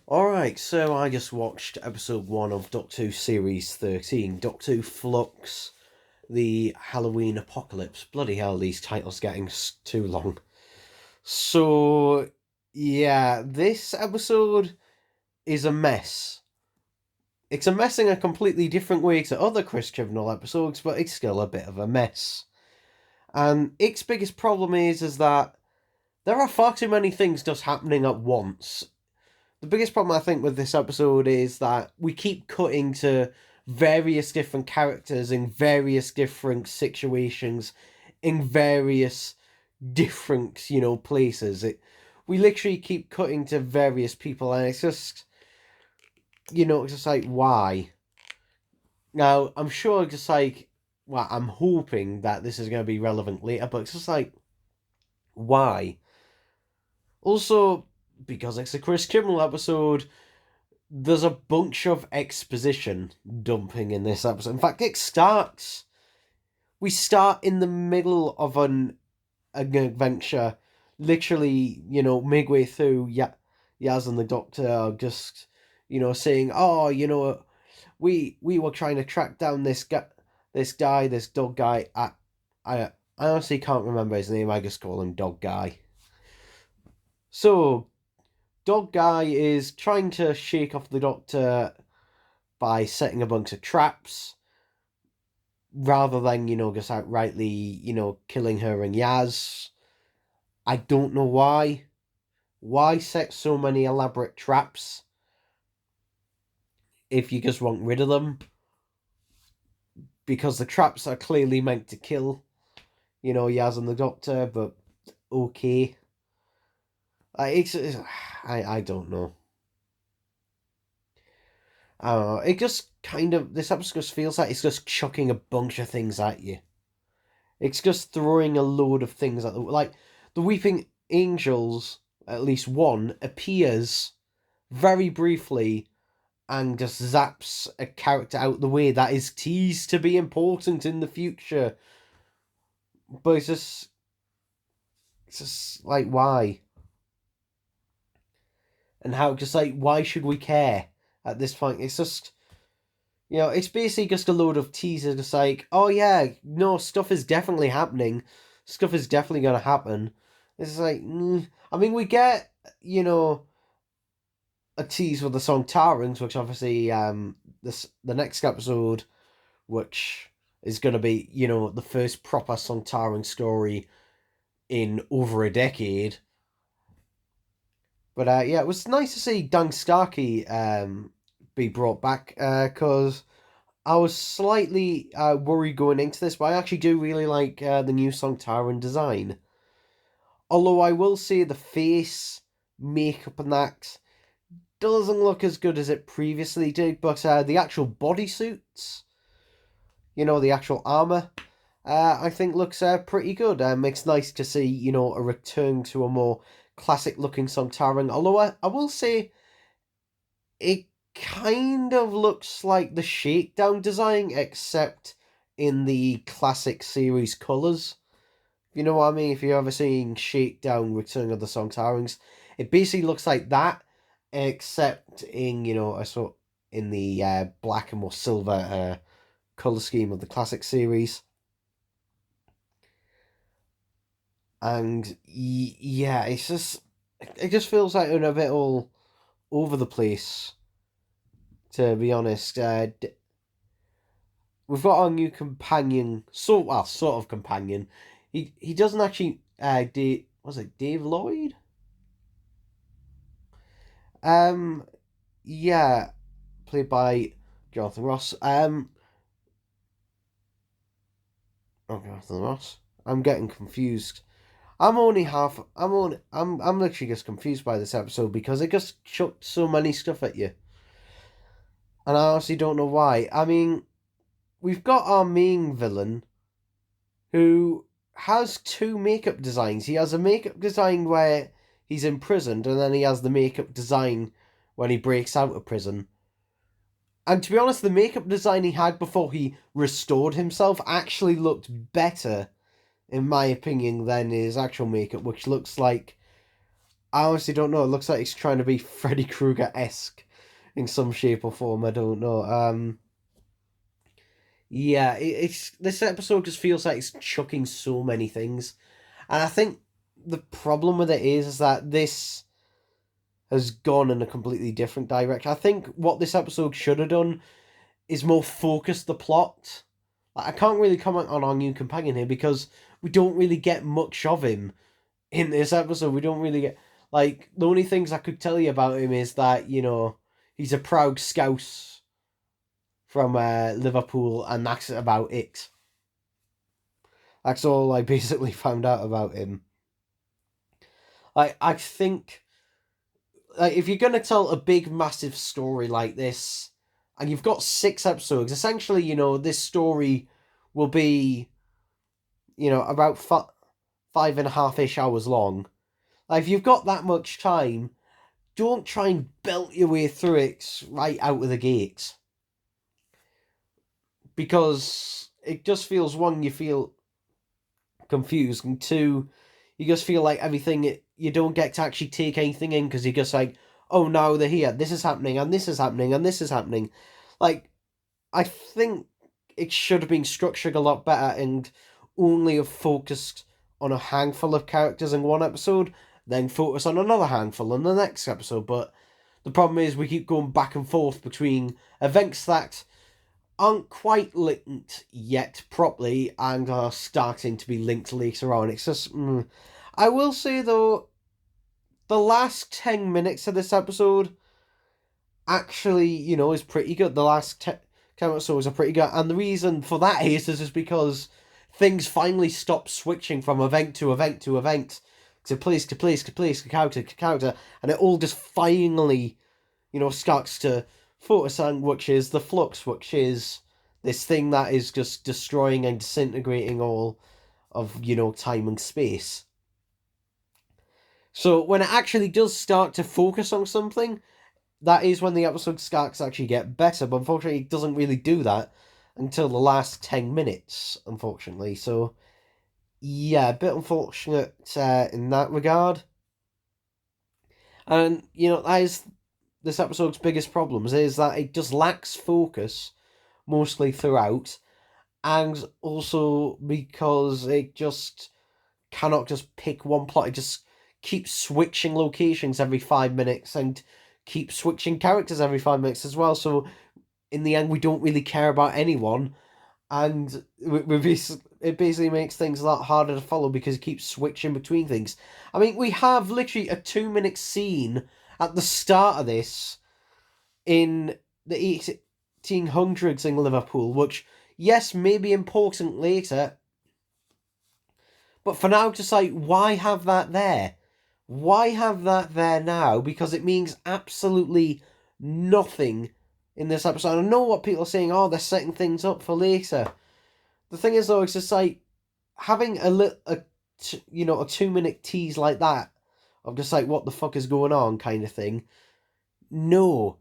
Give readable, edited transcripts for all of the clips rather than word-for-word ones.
Alright, so I just watched episode 1 of Doctor Who Series 13, Doctor Who Flux, the Halloween Apocalypse. Bloody hell, these titles getting too long. So, yeah, this episode is a mess. It's a mess in a completely different way to other Chris Chibnall episodes, but it's still a bit of a mess. And its biggest problem is that there are far too many things just happening at once. The biggest problem I think with this episode is that we keep cutting to various different characters in various different situations, in various different, places. We literally keep cutting to various people, and it's just, it's just like, why? Now, I'm sure, just like, well, I'm hoping that this is going to be relevant later, but it's just like, why? Also, because it's a Chris Kimmel episode, there's a bunch of exposition dumping in this episode. In fact, we start in the middle of an adventure, literally, midway through. Yaz and the Doctor are just, saying, "Oh, we were trying to track down this dog guy. I honestly can't remember his name. I just call him Dog Guy. So, Dog Guy is trying to shake off the Doctor by setting a bunch of traps rather than, just outrightly, killing her and Yaz. I don't know why. Why set so many elaborate traps if you just want rid of them? Because the traps are clearly meant to kill, Yaz and the Doctor, but okay. I don't know. I don't know. It just kind of, this episode just feels like it's just chucking a bunch of things at you. It's just throwing a load of things at like the Weeping Angels. At least one appears very briefly and just zaps a character out the way that is teased to be important in the future. But it's just like, why? And how? Just like, why should we care at this point? It's just, it's basically just a load of teasers. Just like, oh yeah, no, stuff is definitely happening. Stuff is definitely going to happen. It's like, I mean, we get, a tease with the song Tarons, which obviously the next episode, which is going to be, the first proper song Taron story in over a decade. But yeah, it was nice to see Dan Starkey be brought back because I was slightly worried going into this, but I actually do really like the new song Taron design. Although I will say the face, makeup, and that doesn't look as good as it previously did, but the actual bodysuits, the actual armor, I think looks pretty good. It's nice to see, a return to a more classic looking Sontaran. Although I will say it kind of looks like the Shakedown design, except in the classic series colours. You know what I mean? If you've ever seen Shakedown Return of the Sontarans, it basically looks like that, except in, a sort in the black and more silver colour scheme of the classic series. And yeah, it just feels like a bit all over the place, to be honest. We've got our new companion, sort of companion. He doesn't actually. Was it Dave Lloyd? Um, yeah, played by Jonathan Ross. Jonathan Ross. I'm getting confused. I'm literally just confused by this episode because it just chucked so many stuff at you. And I honestly don't know why. I mean, we've got our main villain who has two makeup designs. He has a makeup design where he's imprisoned, and then he has the makeup design when he breaks out of prison. And to be honest, the makeup design he had before he restored himself actually looked better, in my opinion, than his actual makeup, which looks like I honestly don't know. It looks like it's trying to be Freddy Krueger-esque in some shape or form. I don't know. Yeah, it's this episode just feels like it's chucking so many things, and I think the problem with it is that this has gone in a completely different direction. I think what this episode should have done is more focus the plot. Like, I can't really comment on our new companion here because we don't really get much of him in this episode. We don't really get, like, the only things I could tell you about him is that, he's a proud scout from Liverpool, and that's about it. That's all I basically found out about him. I think, like, if you're gonna tell a big massive story like this, and you've got 6 episodes, essentially, this story will be, about 5.5-ish hours long. Like, if you've got that much time, don't try and belt your way through it right out of the gate. Because it just feels, one, you feel confused, and two, you just feel like everything, you don't get to actually take anything in because you're just like, oh, now they're here, this is happening, and this is happening, and this is happening. Like, I think it should have been structured a lot better and only have focused on a handful of characters in one episode, then focus on another handful in the next episode. But the problem is we keep going back and forth between events that aren't quite linked yet properly and are starting to be linked later on. It's just, I will say though, the last 10 minutes of this episode actually, is pretty good. The last 10 episodes are pretty good. And the reason for that is just because things finally stop switching from event to event to event, to place to place to place, to character to character, and it all just finally, starts to focus on, which is the Flux, which is this thing that is just destroying and disintegrating all of, time and space. So when it actually does start to focus on something, that is when the episode starts to actually get better, but unfortunately it doesn't really do that until the last 10 minutes, unfortunately. So, yeah, a bit unfortunate in that regard. And, that is this episode's biggest problems, is that it just lacks focus mostly throughout, and also because it just cannot just pick one plot. It just keeps switching locations every 5 minutes and keeps switching characters every 5 minutes as well. So in the end, we don't really care about anyone, and it basically makes things a lot harder to follow because it keeps switching between things. I mean, we have literally a 2-minute scene at the start of this in the 1800s in Liverpool, which, yes, may be important later, but for now, just like, why have that there? Why have that there now? Because it means absolutely nothing in this episode. I know what people are saying, oh, they're setting things up for later. The thing is, though, it's just like having a 2-minute tease like that of just like, what the fuck is going on kind of thing. No,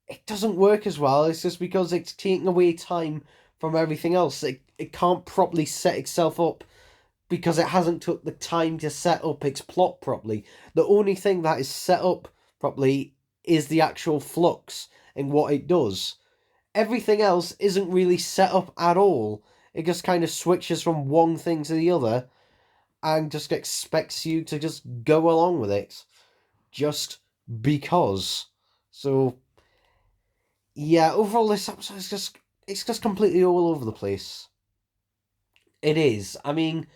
it doesn't work as well. It's just because it's taking away time from everything else. It can't properly set itself up because it hasn't took the time to set up its plot properly. The only thing that is set up properly is the actual Flux and what it does. Everything else isn't really set up at all. It just kind of switches from one thing to the other and just expects you to just go along with it. Just because. So, yeah, overall this episode is it's just completely all over the place. It is. I mean,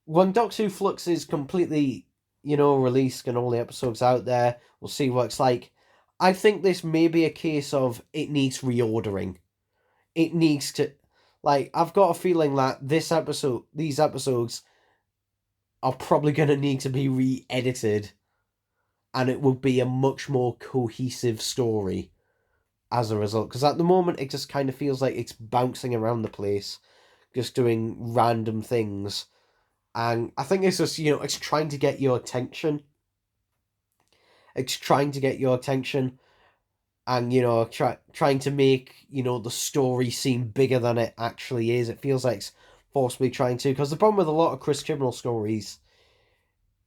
when Doctor Who Flux is completely, released and all the episodes out there, we'll see what it's like. I think this may be a case of it needs reordering. It needs to, like, I've got a feeling that these episodes are probably going to need to be re-edited, and it will be a much more cohesive story as a result. Because at the moment, it just kind of feels like it's bouncing around the place, just doing random things. And I think it's just, it's trying to get your attention. It's trying to get your attention and, trying to make, the story seem bigger than it actually is. It feels like it's forcibly trying to. Because the problem with a lot of Chris Chibnall stories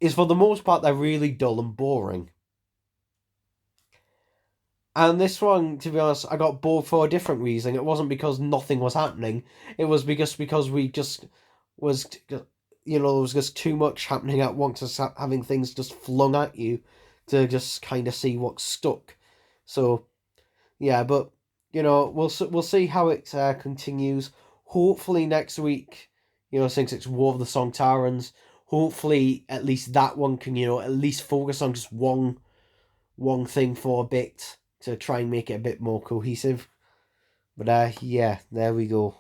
is for the most part they're really dull and boring. And this one, to be honest, I got bored for a different reason. It wasn't because nothing was happening. It was because we just was, there was just too much happening at once, just having things just flung at you to just kind of see what stuck. So yeah, but we'll see how it continues. Hopefully next week, since it's War of the Song Tarans, hopefully at least that one can at least focus on just one thing for a bit to try and make it a bit more cohesive. But yeah, there we go.